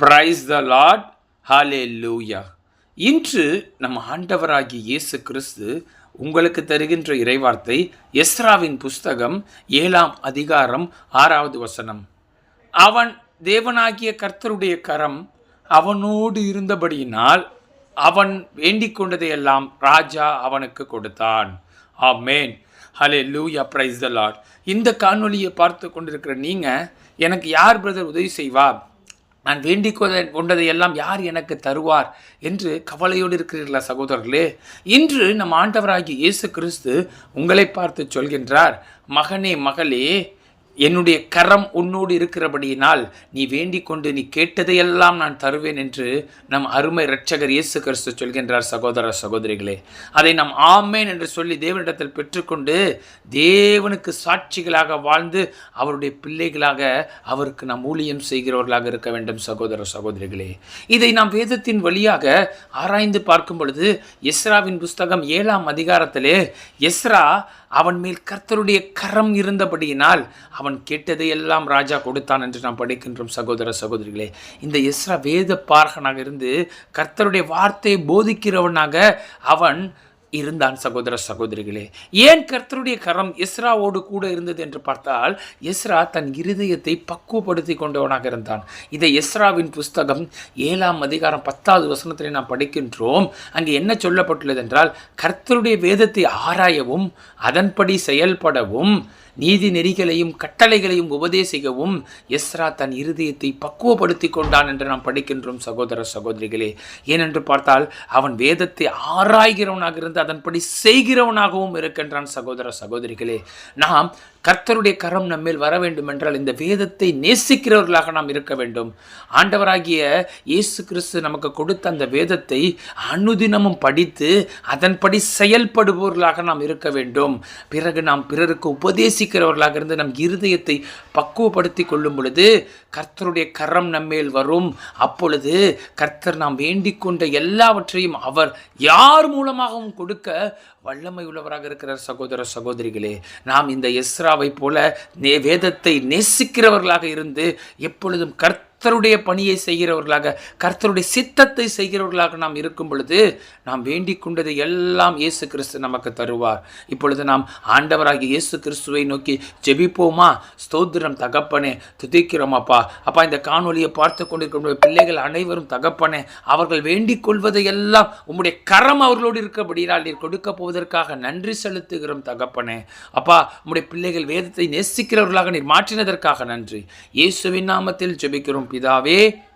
Price the Lord. ஹல்லேலூயா. இன்று நம் ஆண்டவராகிய இயேசு கிறிஸ்து உங்களுக்கு தருகின்ற இறைவார்த்தை எஸ்ராவின் புஸ்தகம் 7ஆம் அதிகாரம் 6வது வசனம். அவன் தேவனாகிய கர்த்தருடைய கரம் அவனோடு இருந்தபடியினால் அவன் வேண்டிக் கொண்டதையெல்லாம் ராஜா அவனுக்கு கொடுத்தான். Amen. Hallelujah. Praise the lord. இந்த காணொலியை பார்த்து கொண்டிருக்கிற நீங்கள், எனக்கு யார் பிரதர் உதவி செய்வார், நான் வேண்டிக் கொண்டதையெல்லாம் யார் எனக்கு தருவார் என்று கவலையோடு இருக்கிறீர்களா சகோதரர்களே? இன்று நம் ஆண்டவராகிய இயேசு கிறிஸ்து உங்களை பார்த்து சொல்கின்றார், மகனே மகளே, என்னுடைய கரம் உன்னோடு இருக்கிறபடியினால் நீ வேண்டிக் கொண்டு நீ கேட்டதையெல்லாம் நான் தருவேன் என்று நம் அருமை இரட்சகர் இயேசு கிறிஸ்து சொல்கின்றார். சகோதர சகோதரிகளே, அதை நாம் ஆமேன் என்று சொல்லி தேவனிடத்தில் பெற்றுக்கொண்டு தேவனுக்கு சாட்சிகளாக வாழ்ந்து அவருடைய பிள்ளைகளாக அவருக்கு நாம் ஊழியம் செய்கிறவர்களாக இருக்க வேண்டும். சகோதர சகோதரிகளே, இதை நாம் வேதத்தின் வழியாக ஆராய்ந்து பார்க்கும் பொழுது எஸ்ராவின் புஸ்தகம் 7ஆம் அதிகாரத்திலே எஸ்ரா அவன் மேல் கர்த்தருடைய கரம் இருந்தபடியினால் அவன் கேட்டதையெல்லாம் ராஜா கொடுத்தான் என்று நாம் படிக்கின்றோம். சகோதர சகோதரிகளே, இந்த எஸ்ரா வேத பாரகனாக இருந்து கர்த்தருடைய வார்த்தையை போதிக்கிறவனாக அவன் இருந்தான். சகோதர சகோதரிகளே, ஏன் கர்த்தருடைய கரம் எஸ்ராவோடு கூட இருந்தது என்று பார்த்தால், எஸ்ரா தன் இருதயத்தை பக்குவப்படுத்தி கொண்டவனாக இருந்தான். இதை எஸ்ராவின் புஸ்தகம் 7ஆம் அதிகாரம் 10வது வசனத்தில் நாம் படிக்கின்றோம். அங்கே என்ன சொல்லப்பட்டுள்ளது என்றால், கர்த்தருடைய வேதத்தை ஆராயவும் அதன்படி செயல்படவும் நீதி நெறிகளையும் கட்டளைகளையும் உபதேசிக்கவும் எஸ்ரா தன் இருதயத்தை பக்குவப்படுத்தி கொண்டான் என்று நாம் படிக்கின்றோம். சகோதர சகோதரிகளே, ஏனென்று பார்த்தால் அவன் வேதத்தை ஆராய்கிறவனாக இருந்து அதன்படி செய்கிறவனாகவும் இருக்கின்றான். சகோதர சகோதரிகளே, நாம் கர்த்தருடைய கரம் நம்மேல் வர வேண்டும் என்றால் இந்த வேதத்தை நேசிக்கிறவர்களாக நாம் இருக்க வேண்டும். ஆண்டவராகிய இயேசு கிறிஸ்து நமக்கு கொடுத்த அந்த வேதத்தை அனுதினமும் படித்து அதன்படி செயல்படுபவர்களாக நாம் இருக்க வேண்டும். பிறகு நாம் பிறருக்கு உபதேசிக்கிறவர்களாக இருந்து நம் இருதயத்தை பக்குவப்படுத்தி கொள்ளும் பொழுது கர்த்தருடைய கரம் நம்மேல் வரும். அப்பொழுது கர்த்தர் நாம் வேண்டிக் கொண்ட எல்லாவற்றையும் அவர் யார் மூலமாகவும் கொடுக்க வல்லமை உள்ளவராக இருக்கிறார். சகோதர சகோதரிகளே, நாம் இந்த எஸ்ராவை போல வேதத்தை நேசிக்கிறவர்களாக இருந்து எப்பொழுதும் கர்த்தருடைய பணியை செய்கிறவர்களாக, கர்த்தருடைய சித்தத்தை செய்கிறவர்களாக நாம் இருக்கும் பொழுது நாம் வேண்டிக் கொண்டதை எல்லாம் இயேசு கிறிஸ்து நமக்கு தருவார். இப்பொழுது நாம் ஆண்டவராகிய இயேசு கிறிஸ்துவை நோக்கி ஜெபிப்போமா? ஸ்தோத்திரம் தகப்பனே, துதிக்கிறோம் அப்பா. அப்பா, இந்த காணொலியை பார்த்து கொண்டிருக்கிற பிள்ளைகள் அனைவரும் தகப்பனே, அவர்கள் வேண்டிக் கொள்வதை எல்லாம் உம்முடைய கரம் அவர்களோடு இருக்கபடியால் நீர் கொடுக்க போவதற்காக நன்றி செலுத்துகிறோம் தகப்பனே. அப்பா, உம்முடைய பிள்ளைகள் வேதத்தை நேசிக்கிறவர்களாக நீர் மாற்றினதற்காக நன்றி. இயேசுவின் நாமத்தில் ஜெபிக்கிறோம் பிதாவே,